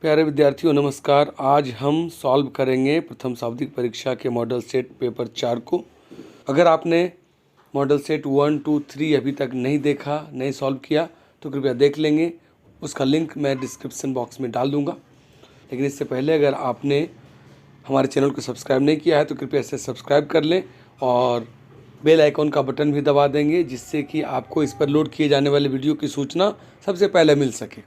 प्यारे विद्यार्थियों नमस्कार। आज हम सॉल्व करेंगे प्रथम शाब्दिक परीक्षा के मॉडल सेट पेपर 4 को। अगर आपने मॉडल सेट 1, 2, 3 अभी तक नहीं देखा, नहीं सॉल्व किया तो कृपया देख लेंगे। उसका लिंक मैं डिस्क्रिप्शन बॉक्स में डाल दूंगा। लेकिन इससे पहले अगर आपने हमारे चैनल को सब्सक्राइब नहीं किया है तो कृपया इसे सब्सक्राइब कर लें और बेल आइकॉन का बटन भी दबा देंगे, जिससे कि आपको इस पर लोड किए जाने वाले वीडियो की सूचना सबसे पहले मिल सके।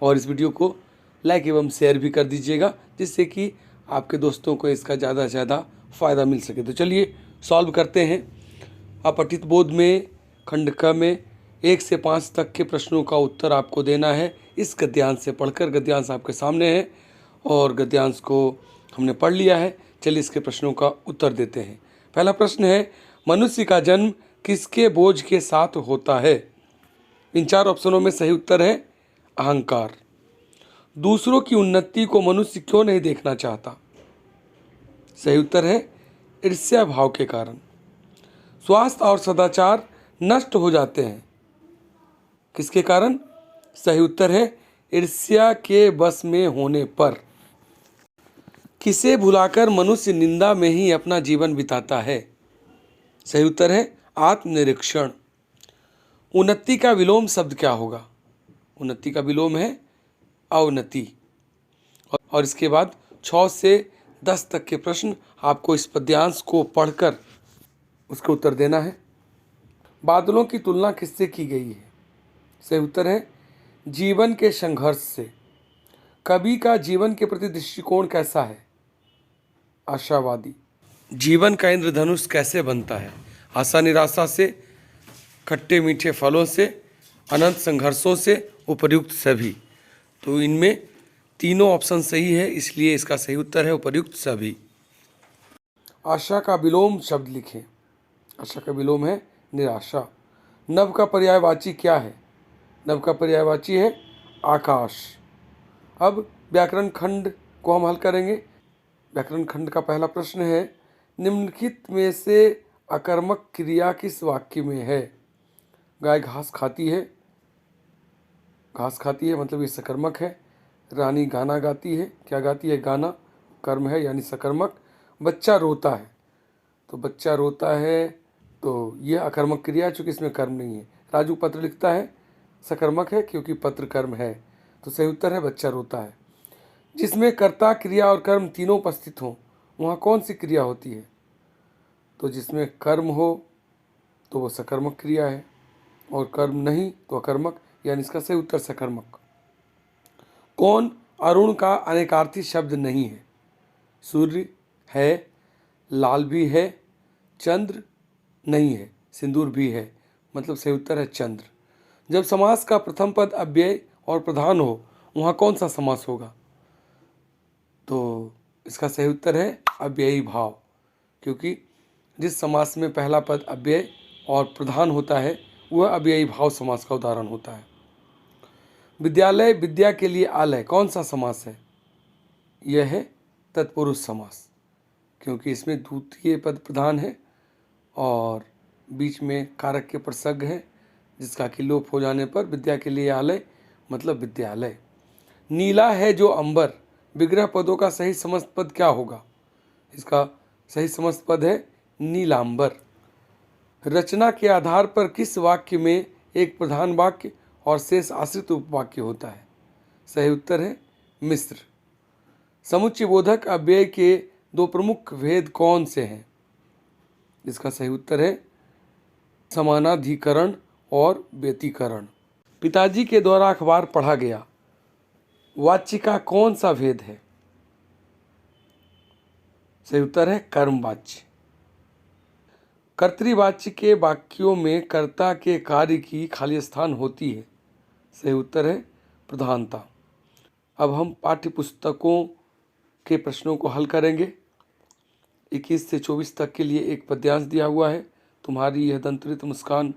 और इस वीडियो को लाइक एवं शेयर भी कर दीजिएगा, जिससे कि आपके दोस्तों को इसका ज़्यादा से ज़्यादा फ़ायदा मिल सके। तो चलिए सॉल्व करते हैं। अपठित बोध में खंड क में 1 से 5 तक के प्रश्नों का उत्तर आपको देना है इस गद्यांश से पढ़कर। गद्यांश आपके सामने है और गद्यांश को हमने पढ़ लिया है। चलिए इसके प्रश्नों का उत्तर देते हैं। पहला प्रश्न है, मनुष्य का जन्म किसके बोझ के साथ होता है? इन 4 ऑप्शनों में सही उत्तर है अहंकार। दूसरों की उन्नति को मनुष्य क्यों नहीं देखना चाहता? सही उत्तर है ईर्ष्या भाव के कारण। स्वास्थ्य और सदाचार नष्ट हो जाते हैं किसके कारण? सही उत्तर है ईर्ष्या के वश में होने पर। किसे भुलाकर मनुष्य निंदा में ही अपना जीवन बिताता है? सही उत्तर है आत्मनिरीक्षण। उन्नति का विलोम शब्द क्या होगा? उन्नति का विलोम है अवनति। और इसके बाद 6 से 10 तक के प्रश्न आपको इस पद्यांश को पढ़कर उसका उत्तर देना है। बादलों की तुलना किससे की गई है? सही उत्तर है जीवन के संघर्ष से। कवि का जीवन के प्रति दृष्टिकोण कैसा है? आशावादी। जीवन का इंद्रधनुष कैसे बनता है? आशा निराशा से, खट्टे मीठे फलों से, अनंत संघर्षों से, उपर्युक्त सभी। तो इनमें तीनों ऑप्शन सही है, इसलिए इसका सही उत्तर है उपर्युक्त सभी। आशा का विलोम शब्द लिखें। आशा का विलोम है निराशा। नभ का पर्यायवाची क्या है? नभ का पर्यायवाची है आकाश। अब व्याकरण खंड को हम हल करेंगे। व्याकरण खंड का पहला प्रश्न है, निम्नलिखित में से अकर्मक क्रिया किस वाक्य में है? गाय घास खाती है। घास खाती है मतलब ये सकर्मक है। रानी गाना गाती है। क्या गाती है? गाना। कर्म है यानी सकर्मक। बच्चा रोता है तो बच्चा रोता है तो ये अकर्मक क्रिया, चूँकि इसमें कर्म नहीं है। राजू पत्र लिखता है, सकर्मक है क्योंकि पत्र कर्म है। तो सही उत्तर है बच्चा रोता है। जिसमें कर्ता, क्रिया और कर्म तीनों उपस्थित हों वहाँ कौन सी क्रिया होती है? तो जिसमें कर्म हो तो वो सकर्मक क्रिया है और कर्म नहीं तो अकर्मक, यानी इसका सही उत्तर सकर्मक। कौन अरुण का अनेकार्थी शब्द नहीं है? सूर्य है, लाल भी है, चंद्र नहीं है, सिंदूर भी है, मतलब सही उत्तर है चंद्र। जब समास का प्रथम पद अव्यय और प्रधान हो वहाँ कौन सा समास होगा? तो इसका सही उत्तर है अव्ययी भाव, क्योंकि जिस समास में पहला पद अव्यय और प्रधान होता है वह अव्ययी भाव समास का उदाहरण होता है। विद्यालय विद्या के लिए आलय कौन सा समास है? यह है तत्पुरुष समास, क्योंकि इसमें द्वितीय पद प्रधान है और बीच में कारक के प्रसर्ग है, जिसका कि लोप हो जाने पर विद्या के लिए आलय मतलब विद्यालय। नीला है जो अंबर, विग्रह पदों का सही समस्त पद क्या होगा? इसका सही समस्त पद है नीलांबर। रचना के आधार पर किस वाक्य में एक प्रधान वाक्य और शेष आश्रित उपवाक्य होता है? सही उत्तर है मिश्र। समुच्चय बोधक अव्यय के 2 प्रमुख भेद कौन से हैं? इसका सही उत्तर है समानाधिकरण और व्यतिकरण। पिताजी के द्वारा अखबार पढ़ा गया वाच्य का कौन सा भेद है? सही उत्तर है कर्मवाच्य। कर्तृवाच्य के वाक्यों में कर्ता के कार्य की खाली स्थान होती है। सही उत्तर है प्रधानता। अब हम पाठ्य पुस्तकों के प्रश्नों को हल करेंगे। 21 से 24 तक के लिए एक पद्यांश दिया हुआ है, तुम्हारी यह दंतरित मुस्कान,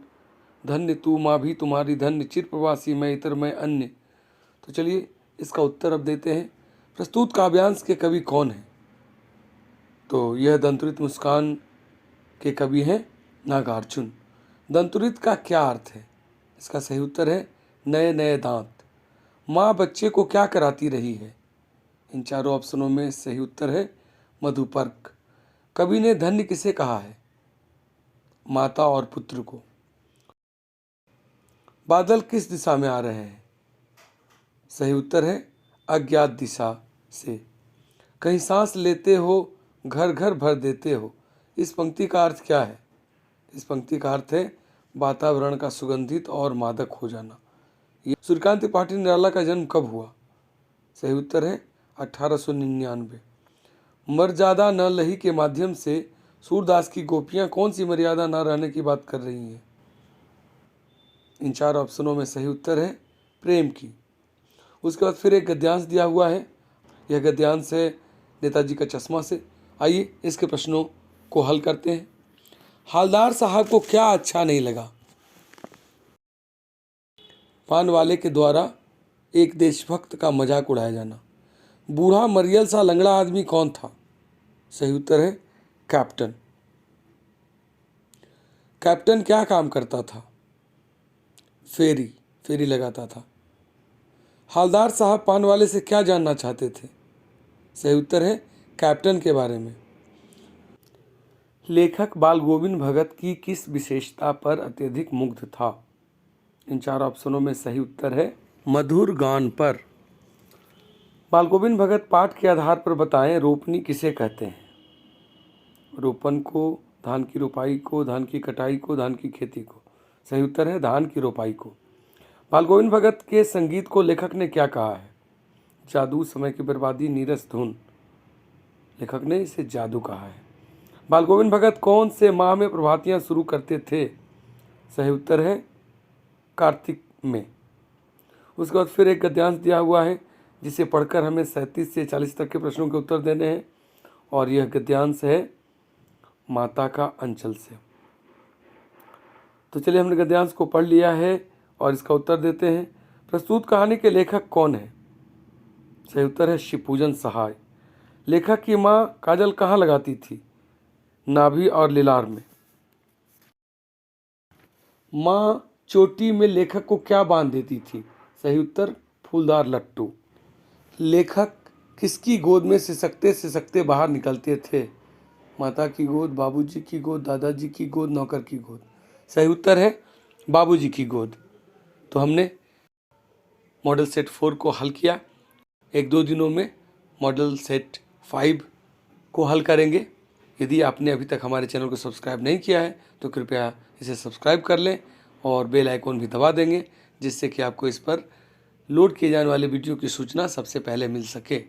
धन्य तू माँ भी तुम्हारी धन्य, चिर प्रवासी मैं इतर मैं अन्य। तो चलिए इसका उत्तर अब देते हैं। प्रस्तुत काव्यांश के कवि कौन हैं? तो यह दंतरित मुस्कान के कवि हैं नागार्जुन। दंतुरित का क्या अर्थ है? इसका सही उत्तर है नए नए दांत। माँ बच्चे को क्या कराती रही है? इन चारों ऑप्शनों में सही उत्तर है मधुपर्क। कवि ने धन्य किसे कहा है? माता और पुत्र को। बादल किस दिशा में आ रहे हैं? सही उत्तर है अज्ञात दिशा से। कहीं सांस लेते हो घर घर भर देते हो, इस पंक्ति का अर्थ क्या है? इस पंक्ति का अर्थ है वातावरण का सुगंधित और मादक हो जाना। ये सूर्यकांत त्रिपाठी निराला का जन्म कब हुआ? सही उत्तर है 1899। मर्यादा न लही के माध्यम से सूरदास की गोपियां कौन सी मर्यादा न रहने की बात कर रही हैं? इन चार ऑप्शनों में सही उत्तर है प्रेम की। उसके बाद फिर एक गद्यांश दिया हुआ है, यह गद्यांश है नेताजी का चश्मा से। आइए इसके प्रश्नों को हल करते हैं। हवलदार साहब को क्या अच्छा नहीं लगा? पान वाले के द्वारा एक देशभक्त का मजाक उड़ाया जाना। बूढ़ा मरियल सा लंगड़ा आदमी कौन था? सही उत्तर है कैप्टन। कैप्टन क्या काम करता था? फेरी लगाता था। हवलदार साहब पान वाले से क्या जानना चाहते थे? सही उत्तर है कैप्टन के बारे में। लेखक बाल गोविंद भगत की किस विशेषता पर अत्यधिक मुग्ध था? इन चार ऑप्शनों में सही उत्तर है मधुर गान पर। बाल गोविंद भगत पाठ के आधार पर बताएं रोपनी किसे कहते हैं? रोपन को, धान की रोपाई को, धान की कटाई को, धान की खेती को। सही उत्तर है धान की रोपाई को। बाल गोविंद भगत के संगीत को लेखक ने क्या कहा है? जादू, समय की बर्बादी, नीरस धुन। लेखक ने इसे जादू कहा है। बाल गोविंद भगत कौन से माह में प्रभातियां शुरू करते थे? सही उत्तर है कार्तिक में। उसके बाद फिर एक गद्यांश दिया हुआ है जिसे पढ़कर हमें 37 से 40 तक के प्रश्नों के उत्तर देने हैं, और यह गद्यांश है माता का अंचल से। तो चलिए हमने गद्यांश को पढ़ लिया है और इसका उत्तर देते हैं। प्रस्तुत कहानी के लेखक कौन है? सही उत्तर है शिवपूजन सहाय। लेखक की माँ काजल कहाँ लगाती थी? नाभि और लिलार में। माँ चोटी में लेखक को क्या बांध देती थी? सही उत्तर फूलदार लट्टू। लेखक किसकी गोद में सिसकते बाहर निकलते थे? माता की गोद, बाबूजी की गोद, दादाजी की गोद, नौकर की गोद। सही उत्तर है बाबूजी की गोद। तो हमने मॉडल सेट 4 को हल किया। 1-2 दिनों में मॉडल सेट 5 को हल करेंगे। यदि आपने अभी तक हमारे चैनल को सब्सक्राइब नहीं किया है तो कृपया इसे सब्सक्राइब कर लें और बेल आइकॉन भी दबा देंगे, जिससे कि आपको इस पर लोड किए जाने वाले वीडियो की सूचना सबसे पहले मिल सके।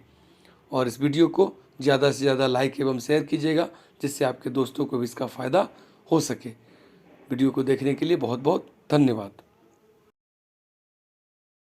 और इस वीडियो को ज़्यादा से ज़्यादा लाइक एवं शेयर कीजिएगा, जिससे आपके दोस्तों को भी इसका फ़ायदा हो सके। वीडियो को देखने के लिए बहुत बहुत धन्यवाद।